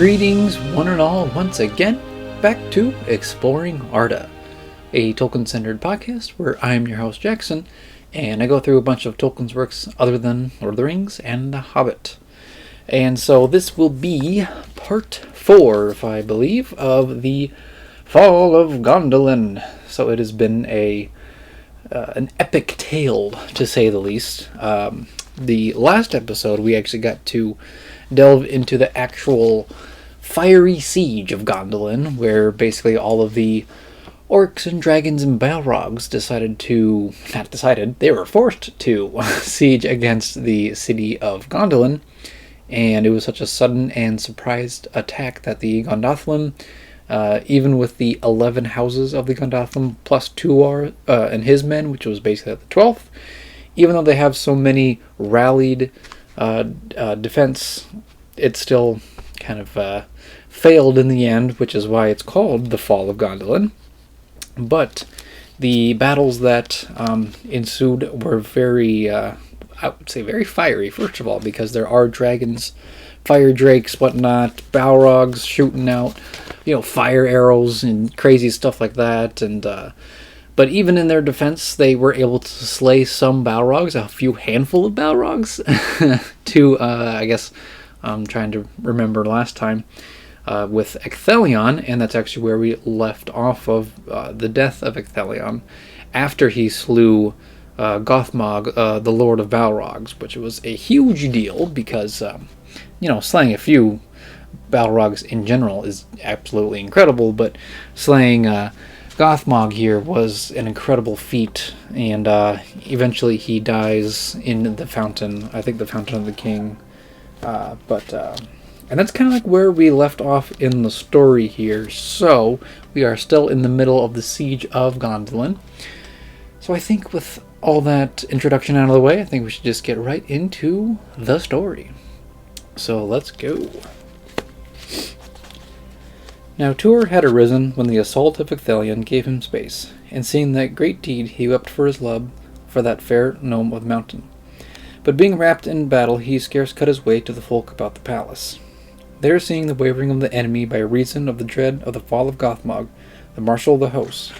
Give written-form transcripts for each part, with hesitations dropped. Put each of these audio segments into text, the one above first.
Greetings, one and all, once again, back to Exploring Arda, a Tolkien-centered podcast where I'm your host, Jackson, and I go through a bunch of Tolkien's works other than Lord of the Rings and The Hobbit. And so this will be part 4, if I believe, of the Fall of Gondolin. So it has been an epic tale, to say the least. The last episode, we actually got to delve into the actual fiery siege of Gondolin, where basically all of the orcs and dragons and Balrogs they were forced to siege against the city of Gondolin, and it was such a sudden and surprised attack that the Gondolin, even with the 11 houses of the Gondolin plus Tuor and his men, which was basically at the 12th, even though they have so many rallied defense, it still kind of failed in the end, which is why it's called the Fall of Gondolin. But the battles that ensued were very, I would say very fiery, first of all, because there are dragons, fire drakes, whatnot, Balrogs shooting out, fire arrows and crazy stuff like that, and but even in their defense, they were able to slay some Balrogs, a few handful of Balrogs, to, I guess, I'm trying to remember last time, with Ecthelion, and that's actually where we left off of the death of Ecthelion, after he slew Gothmog, the Lord of Balrogs, which was a huge deal, because, slaying a few Balrogs in general is absolutely incredible, but slaying Gothmog here was an incredible feat, and eventually he dies in the fountain, I think the Fountain of the King, and that's kind of like where we left off in the story here, so we are still in the middle of the siege of Gondolin. So I think with all that introduction out of the way, I think we should just get right into the story. So let's go. Now Tuor had arisen when the assault of Ecthelion gave him space, and seeing that great deed he wept for his love for that fair gnome of the mountain. But being wrapped in battle he scarce cut his way to the folk about the palace. There seeing the wavering of the enemy by reason of the dread of the fall of Gothmog, the marshal of the hosts,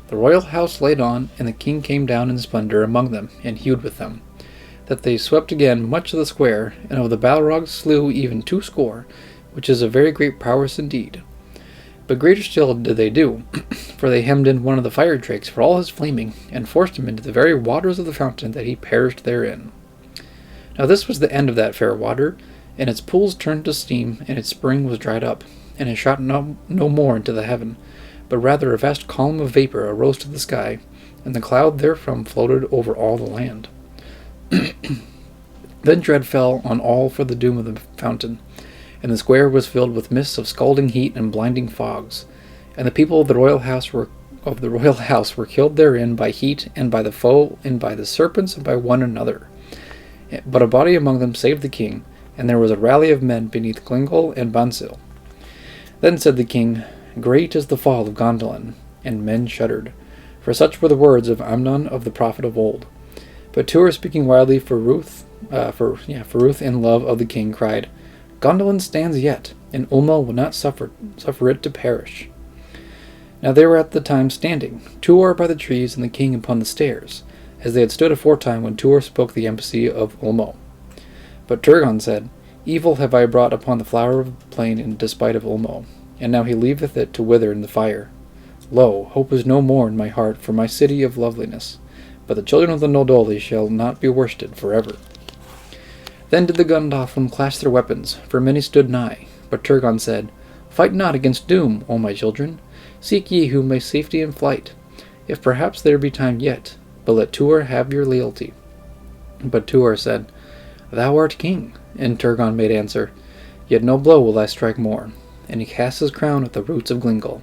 the royal house laid on, and the king came down in splendor among them, and hewed with them, that they swept again much of the square, and of the Balrogs slew even 200, which is a very great prowess indeed. But greater still did they do, for they hemmed in one of the fire drakes for all his flaming, and forced him into the very waters of the fountain, that he perished therein. Now this was the end of that fair water, and its pools turned to steam, and its spring was dried up, and it shot no more into the heaven, but rather a vast column of vapor arose to the sky, and the cloud therefrom floated over all the land. Then dread fell on all for the doom of the fountain, and the square was filled with mists of scalding heat and blinding fogs, and the people of the royal house were killed therein by heat, and by the foe, and by the serpents, and by one another. But a body among them saved the king, and there was a rally of men beneath Glingol and Bansil. Then said the king, "Great is the fall of Gondolin," and men shuddered, for such were the words of Amnon of the prophet of old. But Tuor, speaking wildly for Ruth in love of the king, cried, "Gondolin stands yet, and Ulmo will not suffer it to perish." Now they were at the time standing, Tuor by the trees and the king upon the stairs, as they had stood aforetime when Tuor spoke the embassy of Ulmo. But Turgon said, "Evil have I brought upon the flower of the plain in despite of Ulmo, and now he leaveth it to wither in the fire. Lo, hope is no more in my heart for my city of loveliness, but the children of the Noldoli shall not be worsted forever." Then did the Gondolin clash their weapons, for many stood nigh, but Turgon said, "Fight not against doom, O my children. Seek ye whom may safety in flight, if perhaps there be time yet, but let Tuor have your lealty." But Tuor said, "Thou art king," and Turgon made answer, "Yet no blow will I strike more," and he cast his crown at the roots of Glingol.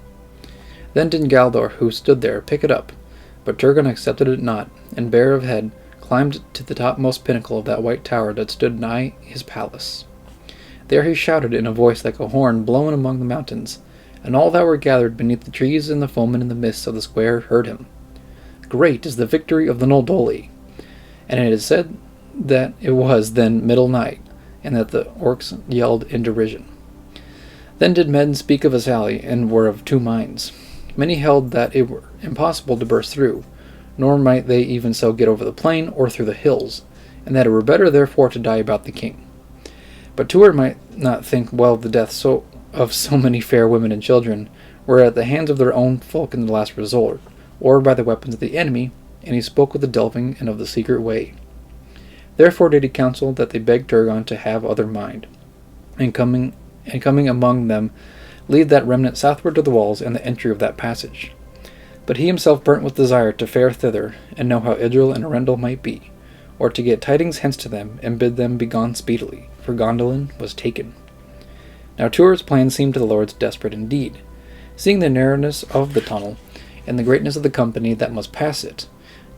Then did Galdor, who stood there, pick it up, but Turgon accepted it not, and bare of head, climbed to the topmost pinnacle of that white tower that stood nigh his palace. There he shouted in a voice like a horn blown among the mountains, and all that were gathered beneath the trees and the foemen in the mists of the square heard him. "Great is the victory of the Noldoli!" And it is said that it was then middle night, and that the orcs yelled in derision. Then did men speak of a sally, and were of two minds. Many held that it were impossible to burst through, nor might they even so get over the plain or through the hills, and that it were better therefore to die about the king. But Tuor might not think well of the death of so many fair women and children, were at the hands of their own folk in the last resort, or by the weapons of the enemy, and he spoke with the delving and of the secret way. Therefore did he counsel that they beg Turgon to have other mind, and coming among them, lead that remnant southward to the walls and the entry of that passage. But he himself burnt with desire to fare thither, and know how Idril and Earendil might be, or to get tidings hence to them, and bid them be gone speedily, for Gondolin was taken. Now Tuor's plan seemed to the lords desperate indeed, seeing the narrowness of the tunnel, and the greatness of the company that must pass it,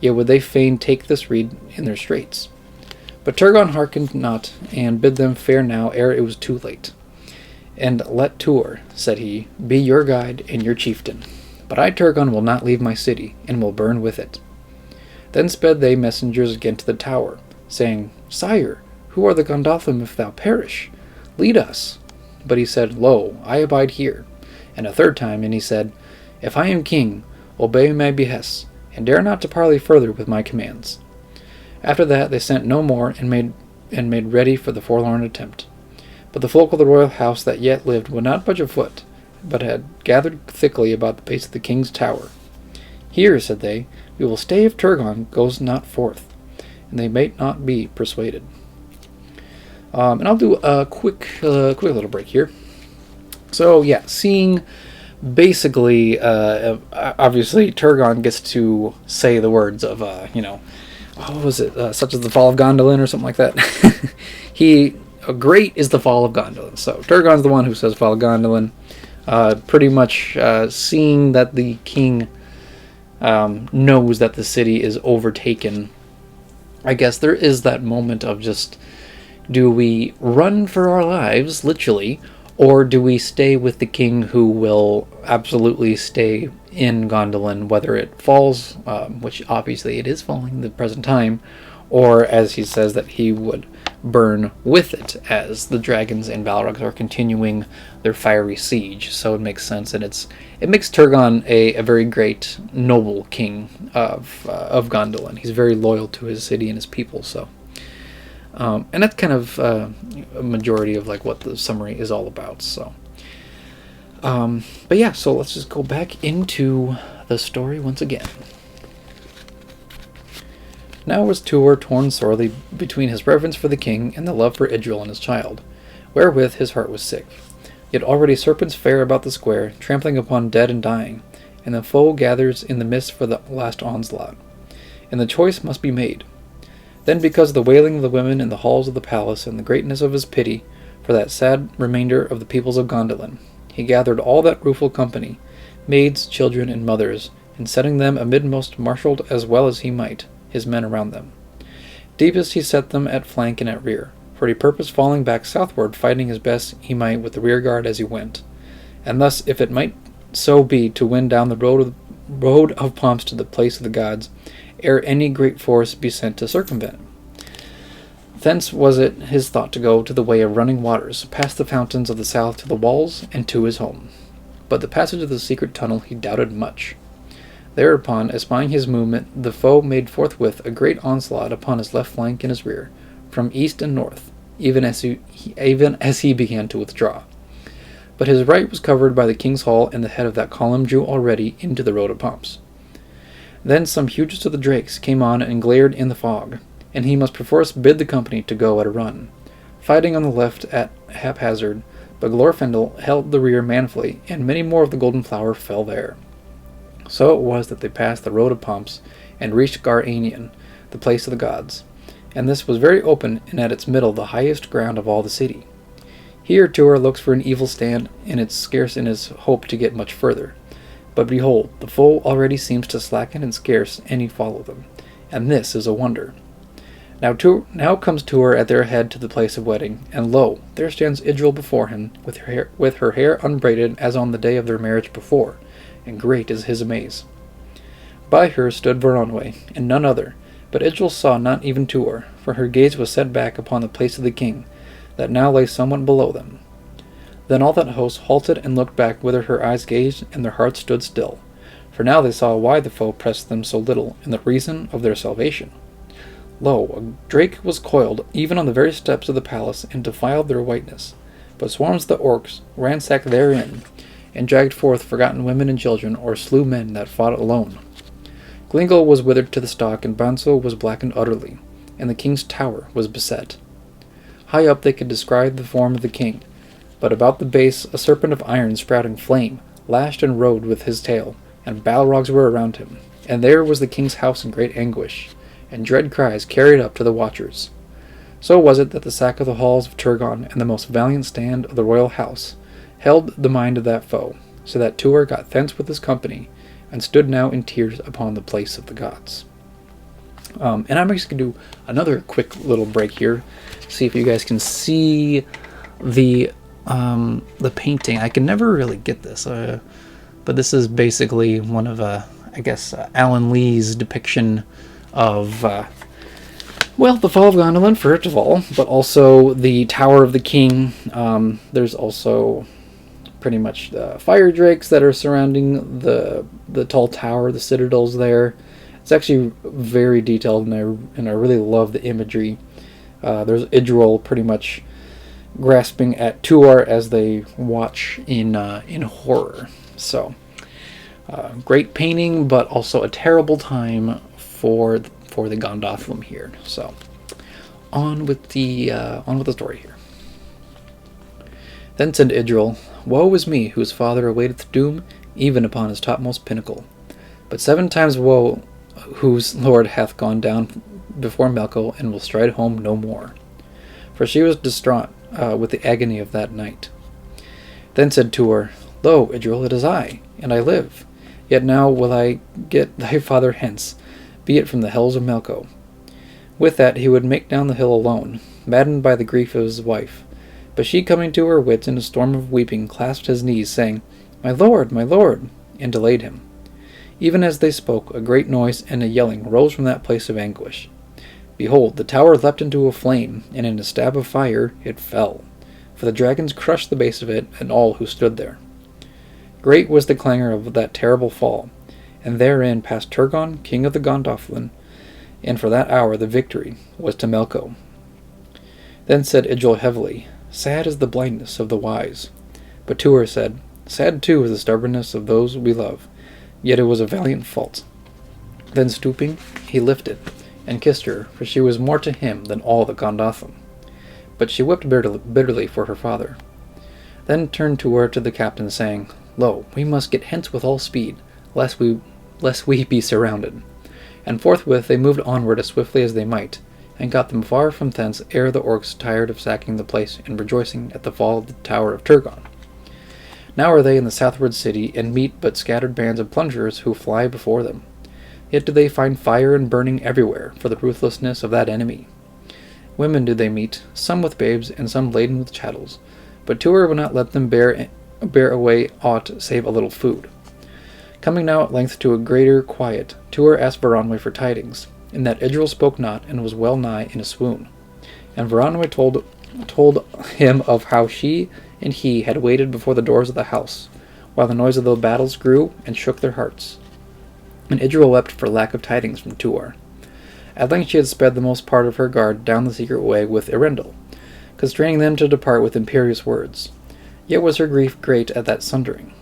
yet would they fain take this reed in their straits. But Turgon hearkened not, and bid them fare now ere it was too late. And let Tuor, said he, be your guide and your chieftain. But I, Turgon, will not leave my city, and will burn with it. Then sped they messengers again to the tower, saying, Sire, who are the Gondolin if thou perish? Lead us. But he said, Lo, I abide here. And a third time, and he said, If I am king, obey my behests, and dare not to parley further with my commands. After that they sent no more, and made ready for the forlorn attempt. But the folk of the royal house that yet lived would not budge a foot, but had gathered thickly about the base of the king's tower. Here, said they, we will stay if Turgon goes not forth, and they may not be persuaded. And I'll do a quick little break here. So yeah, seeing basically, obviously Turgon gets to say the words of, what was it, such as the fall of Gondolin or something like that. Great is the fall of Gondolin. So Turgon's the one who says fall of Gondolin. Pretty much seeing that the king knows that the city is overtaken. I guess there is that moment of just, do we run for our lives, literally, or do we stay with the king who will absolutely stay in Gondolin, whether it falls, which obviously it is falling at the present time, or as he says that he would burn with it as the dragons and Balrogs are continuing their fiery siege. So it makes sense, and it makes Turgon a very great noble king of Gondolin. He's very loyal to his city and his people. So, and that's kind of a majority of like what the summary is all about. So, but yeah, so let's just go back into the story once again. Now was Tuor torn sorely between his reverence for the king and the love for Idril and his child, wherewith his heart was sick. Yet already serpents fare about the square, trampling upon dead and dying, and the foe gathers in the midst for the last onslaught. And the choice must be made. Then because of the wailing of the women in the halls of the palace and the greatness of his pity for that sad remainder of the peoples of Gondolin, he gathered all that rueful company, maids, children, and mothers, and setting them amidmost marshalled as well as he might, his men around them. Deepest he set them at flank and at rear, for he purposed falling back southward, fighting as best he might with the rear guard as he went, and thus, if it might so be, to win down the road of pomps to the place of the gods, ere any great force be sent to circumvent. Thence was it his thought to go to the way of running waters, past the fountains of the south to the walls, and to his home. But the passage of the secret tunnel he doubted much. Thereupon, espying his movement, the foe made forthwith a great onslaught upon his left flank and his rear, from east and north, even as he began to withdraw. But his right was covered by the king's hall, and the head of that column drew already into the road of pomps. Then some hugest of the drakes came on and glared in the fog, and he must perforce bid the company to go at a run, fighting on the left at haphazard, but Glorfindel held the rear manfully, and many more of the golden flower fell there. So it was that they passed the road of pomps, and reached Garanian, the place of the gods, and this was very open, and at its middle the highest ground of all the city. Here Tuor looks for an evil stand, and it's scarce in his hope to get much further. But behold, the foe already seems to slacken, and scarce any follow them, and this is a wonder. Now comes Tuor at their head to the place of wedding, and lo, there stands Idril before him, with her hair unbraided as on the day of their marriage before, and great is his amaze. By her stood Veronwë, and none other, but Idril saw not even Tuor, for her gaze was set back upon the place of the king, that now lay somewhat below them. Then all that host halted and looked back whither her eyes gazed, and their hearts stood still. For now they saw why the foe pressed them so little, and the reason of their salvation. Lo, a drake was coiled, even on the very steps of the palace, and defiled their whiteness. But swarms of the orcs ransacked therein, and dragged forth forgotten women and children, or slew men that fought alone. Glingel was withered to the stalk, and Banso was blackened utterly, and the king's tower was beset. High up they could descry the form of the king, but about the base a serpent of iron sprouting flame lashed and rode with his tail, and Balrogs were around him. And there was the king's house in great anguish, and dread cries carried up to the watchers. So was it that the sack of the halls of Turgon and the most valiant stand of the royal house held the mind of that foe, so that Tuor got thence with his company, and stood now in tears upon the place of the gods. And I'm just going to do another quick little break here, see if you guys can see the painting. I can never really get this, but this is basically one of, Alan Lee's depiction of, the fall of Gondolin, first of all, but also the Tower of the King. There's also pretty much the fire drakes that are surrounding the tall tower, the citadels there. It's actually very detailed, and I really love the imagery. There's Idril pretty much grasping at Tuor as they watch in horror. So, great painting, but also a terrible time for the Gondolin here. So, on with the story here. Then said Idril, "Woe is me, whose father awaiteth doom, even upon his topmost pinnacle. But 7 times woe, whose lord hath gone down before Melko, and will stride home no more." For she was distraught with the agony of that night. Then said Tuor, "Lo, Idril, it is I, and I live. Yet now will I get thy father hence, be it from the hells of Melko." With that he would make down the hill alone, maddened by the grief of his wife. But she, coming to her wits in a storm of weeping, clasped his knees, saying, my lord, and delayed him. Even as they spoke, a great noise and a yelling rose from that place of anguish. Behold, the tower leapt into a flame, and in a stab of fire it fell, for the dragons crushed the base of it and all who stood there. Great was the clangor of that terrible fall, and therein passed Turgon, king of the Gondolin, and for that hour the victory was to Melko. Then said Idril heavily, "Sad is the blindness of the wise." But Tuor said, "Sad too is the stubbornness of those we love, yet it was a valiant fault." Then stooping, he lifted and kissed her, for she was more to him than all the Gondolin. But she wept bitterly for her father. Then turned Tuor to the captain, saying, "Lo, we must get hence with all speed, lest we be surrounded." And forthwith they moved onward as swiftly as they might, and got them far from thence ere the orcs tired of sacking the place and rejoicing at the fall of the tower of Turgon. Now are they in the southward city, and meet but scattered bands of plunderers who fly before them. Yet do they find fire and burning everywhere for the ruthlessness of that enemy. Women do they meet, some with babes, and some laden with chattels, but Tuor would not let them bear away aught save a little food. Coming now at length to a greater quiet, Tuor asked Varanwe for tidings, in that Idril spoke not, and was well nigh in a swoon. And Varanwe told him of how she and he had waited before the doors of the house, while the noise of the battles grew and shook their hearts. And Idril wept for lack of tidings from Tuor. At length she had sped the most part of her guard down the secret way with Earendil, constraining them to depart with imperious words. Yet was her grief great at that sundering.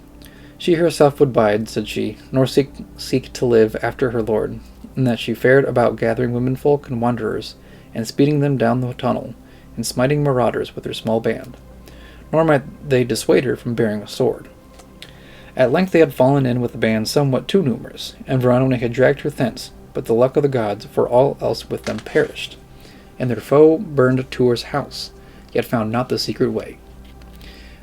She herself would bide, said she, nor seek to live after her lord, and that she fared about gathering womenfolk and wanderers, and speeding them down the tunnel, and smiting marauders with her small band. Nor might they dissuade her from bearing a sword. At length they had fallen in with a band somewhat too numerous, and Varanwe had dragged her thence, but the luck of the gods, for all else with them perished, and their foe burned Tuor's house, yet found not the secret way.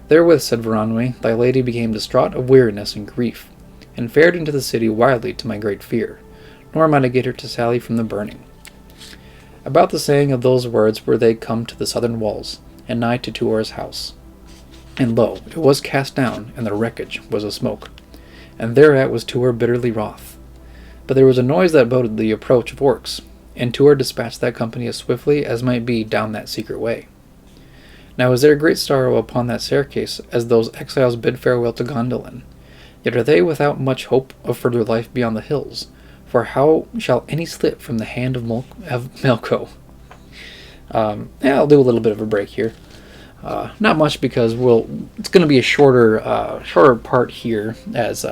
Therewith, said Varanwe, thy lady became distraught of weariness and grief, and fared into the city wildly to my great fear, nor might I get her to sally from the burning. About the saying of those words were they come to the southern walls, and nigh to Tuor's house. And lo, it was cast down, and the wreckage was a smoke, and thereat was Tuor bitterly wroth. But there was a noise that boded the approach of orcs, and Tuor dispatched that company as swiftly as might be down that secret way. Now is there great sorrow upon that staircase, as those exiles bid farewell to Gondolin? Yet are they without much hope of further life beyond the hills, for how shall any slip from the hand of Melko? I'll do a little bit of a break here. Not much, because it's going to be a shorter part here, as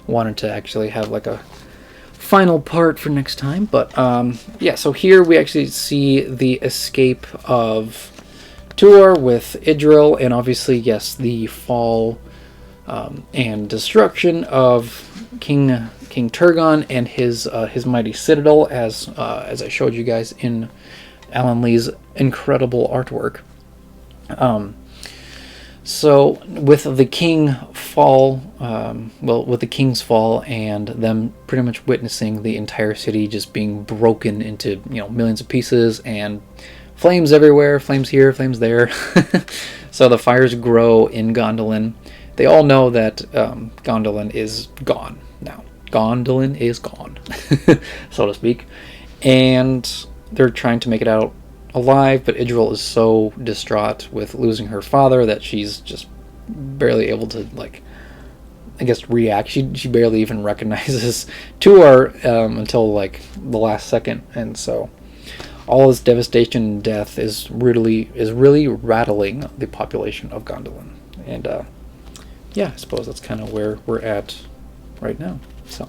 wanted to actually have like a final part for next time. But yeah, so here we actually see the escape of Tuor with Idril, and obviously, yes, the fall and destruction of King Turgon and his mighty citadel, as I showed you guys in Alan Lee's incredible artwork. So with the king fall, with the king's fall and them pretty much witnessing the entire city just being broken into millions of pieces and flames everywhere, flames here, flames there. So the fires grow in Gondolin. They all know that Gondolin is gone now. Gondolin is gone, so to speak. And they're trying to make it out alive, but Idril is so distraught with losing her father that she's just barely able to, react. She barely even recognizes Tuor until, the last second. And so all this devastation and death is really rattling the population of Gondolin. And yeah, I suppose that's kind of where we're at right now. So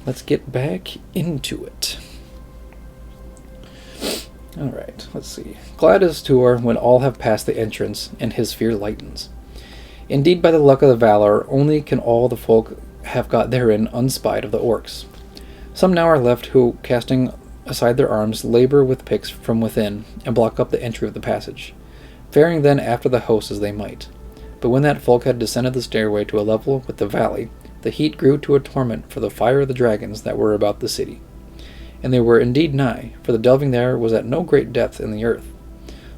let's get back into it. Alright, let's see. Glad is Tuor when all have passed the entrance, and his fear lightens. Indeed, by the luck of the valor, only can all the folk have got therein unspied of the orcs. Some now are left who, casting aside their arms, labor with picks from within, and block up the entry of the passage, faring then after the host as they might. But when that folk had descended the stairway to a level with the valley, the heat grew to a torment for the fire of the dragons that were about the city. And they were indeed nigh, for the delving there was at no great depth in the earth.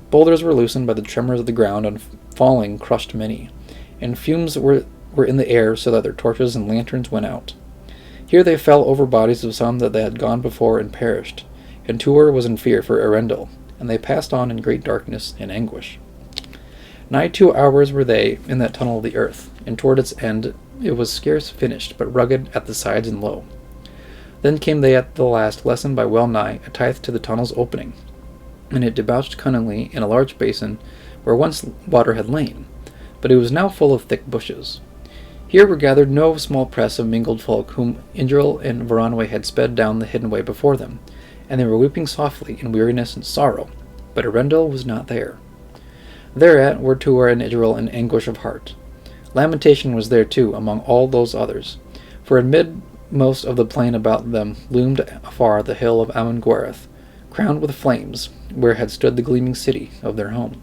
Boulders were loosened by the tremors of the ground, and falling crushed many, and fumes were in the air, so that their torches and lanterns went out. Here they fell over bodies of some that they had gone before and perished, and Tuor was in fear for Earendil, and they passed on in great darkness and anguish. Nigh 2 hours were they in that tunnel of the earth, and toward its end it was scarce finished, but rugged at the sides and low. Then came they at the last lesson by well nigh a tithe to the tunnel's opening, and it debouched cunningly in a large basin where once water had lain, but it was now full of thick bushes. Here were gathered no small press of mingled folk, whom Idril and Varanwe had sped down the hidden way before them, and they were weeping softly in weariness and sorrow, but Earendil was not there. Thereat were Tuor and Idril in anguish of heart. Lamentation was there too among all those others, for amid most of the plain about them loomed afar the hill of Amon-Guereth, crowned with flames, where had stood the gleaming city of their home.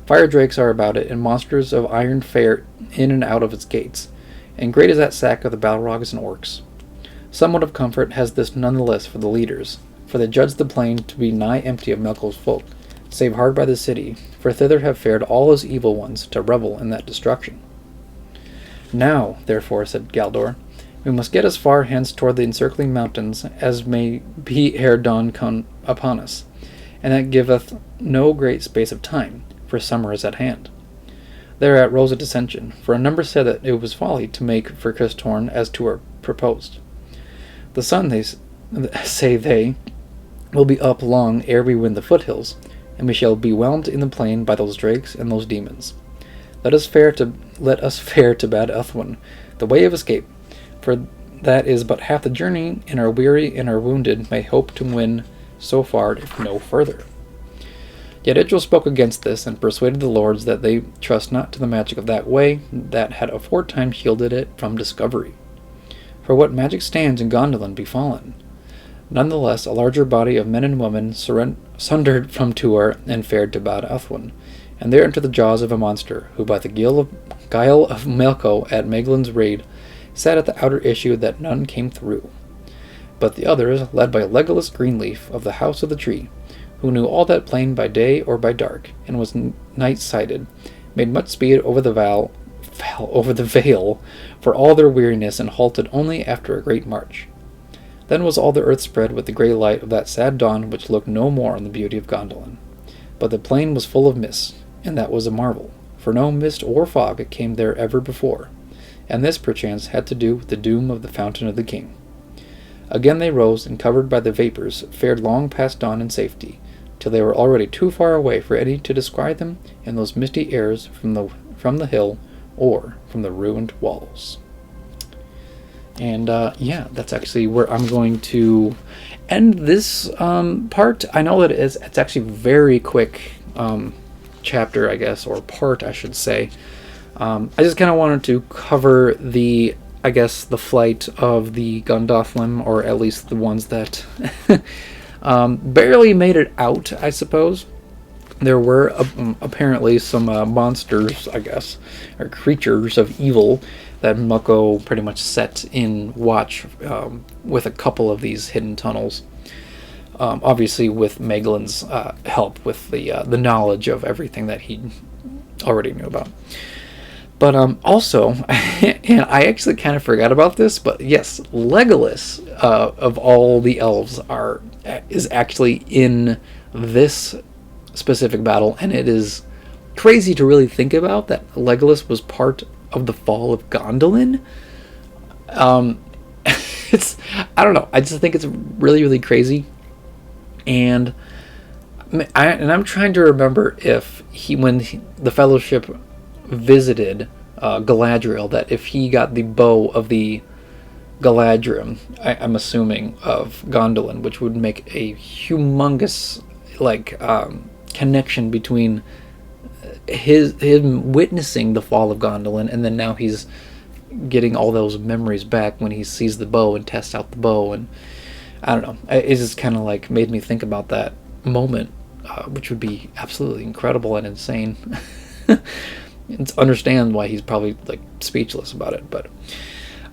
Fire drakes are about it, and monsters of iron fare in and out of its gates, and great is that sack of the Balrogs and orcs. Somewhat of comfort has this none the less for the leaders, for they judge the plain to be nigh empty of Melko's folk, save hard by the city, for thither have fared all those evil ones to revel in that destruction. Now, therefore, said Galdor, we must get as far hence toward the encircling mountains as may be ere dawn come upon us, and that giveth no great space of time, for summer is at hand. Thereat rose a dissension, for a number said that it was folly to make for Cristorn as Tuor proposed. The sun, say they, will be up long ere we win the foothills, and we shall be whelmed in the plain by those drakes and those demons. Let us fare to Bad Uthwin, the way of escape, for that is but half the journey, and our weary and our wounded may hope to win so far, if no further. Yet Idril spoke against this, and persuaded the lords that they trust not to the magic of that way that had aforetime shielded it from discovery. For what magic stands in Gondolin be fallen? None the less, a larger body of men and women sundered from Tuor and fared to Bad Uthwin, and there into the jaws of a monster, who by the guile of Melko at Meglin's raid sat at the outer issue that none came through. But the others, led by Legolas Greenleaf of the House of the Tree, who knew all that plain by day or by dark, and was night-sighted, made much speed over the vale for all their weariness, and halted only after a great march. Then was all the earth spread with the grey light of that sad dawn which looked no more on the beauty of Gondolin. But the plain was full of mist, and that was a marvel, for no mist or fog came there ever before, and this perchance had to do with the doom of the fountain of the king. Again they rose, and covered by the vapours, fared long past dawn in safety, till they were already too far away for any to descry them in those misty airs from the hill or from the ruined walls. And yeah, that's actually where I'm going to end this part. I know that it's actually very quick chapter, I guess, or part, I should say. I just kind of wanted to cover the flight of the Gondolin, or at least the ones that barely made it out, I suppose. There were apparently some monsters, I guess, or creatures of evil that Mucko pretty much set in watch with a couple of these hidden tunnels. Obviously with Meglin's help with the knowledge of everything that he already knew about. But also, and I actually kind of forgot about this, but yes, Legolas of all the elves is actually in this specific battle, and it is crazy to really think about that Legolas was part of the fall of Gondolin. I don't know. I just think it's really, really crazy, and I'm trying to remember if when the Fellowship visited Galadriel, that if he got the bow of the Galadrim, I'm assuming, of Gondolin, which would make a humongous connection between him witnessing the fall of Gondolin, and then now he's getting all those memories back when he sees the bow and tests out the bow. And I don't know, it just kind of made me think about that moment, which would be absolutely incredible and insane. It's understand why he's probably speechless about it. But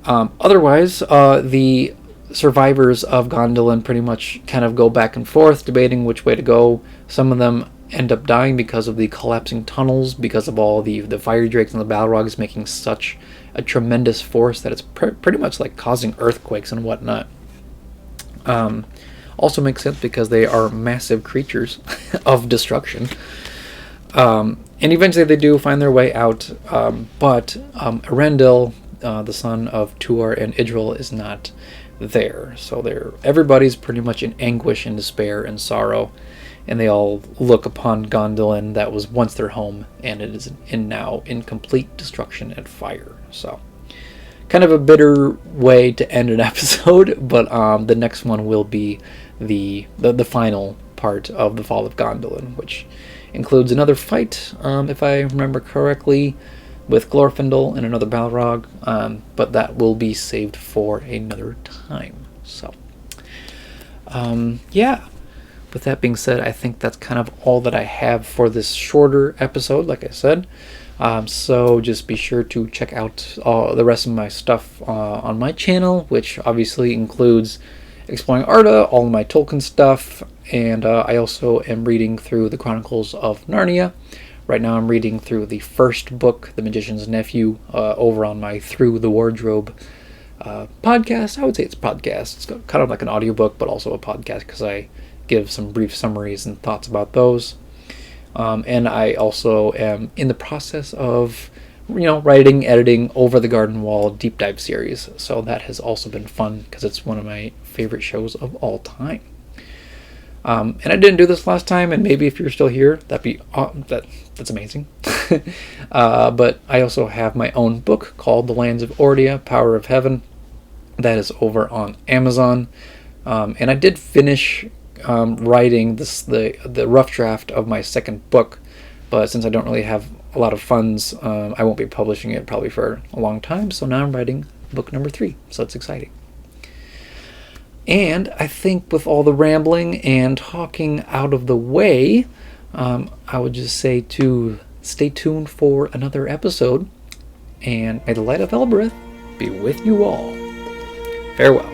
otherwise, the survivors of Gondolin pretty much kind of go back and forth debating which way to go. Some of them end up dying because of the collapsing tunnels, because of all the fire drakes and the Balrogs making such a tremendous force that it's pretty much causing earthquakes and whatnot. Also makes sense because they are massive creatures of destruction. And eventually they do find their way out, but Earendil, the son of Tuor and Idril, is not there. So everybody's pretty much in anguish and despair and sorrow, and they all look upon Gondolin that was once their home, and it is now in complete destruction and fire. So kind of a bitter way to end an episode, but the next one will be the final part of the fall of Gondolin, which includes another fight, if I remember correctly, with Glorfindel and another Balrog, but that will be saved for another time. So, yeah. With that being said, I think that's kind of all that I have for this shorter episode, like I said. So just be sure to check out the rest of my stuff on my channel, which obviously includes Exploring Arda, all of my Tolkien stuff, and I also am reading through the Chronicles of Narnia. Right now I'm reading through the first book, The Magician's Nephew, over on my Through the Wardrobe podcast. I would say it's a podcast. It's kind of like an audiobook, but also a podcast, because I give some brief summaries and thoughts about those. And I also am in the process of writing, editing Over the Garden Wall deep dive series. So that has also been fun, because it's one of my favorite shows of all time. And I didn't do this last time, and maybe if you're still here, that's amazing. But I also have my own book called The Lands of Ordia, Power of Heaven. That is over on Amazon. And I did finish writing the rough draft of my second book, but since I don't really have a lot of funds, I won't be publishing it probably for a long time. So now I'm writing book number 3, so it's exciting. And I think with all the rambling and talking out of the way, I would just say to stay tuned for another episode, and may the light of Elbereth be with you all. Farewell.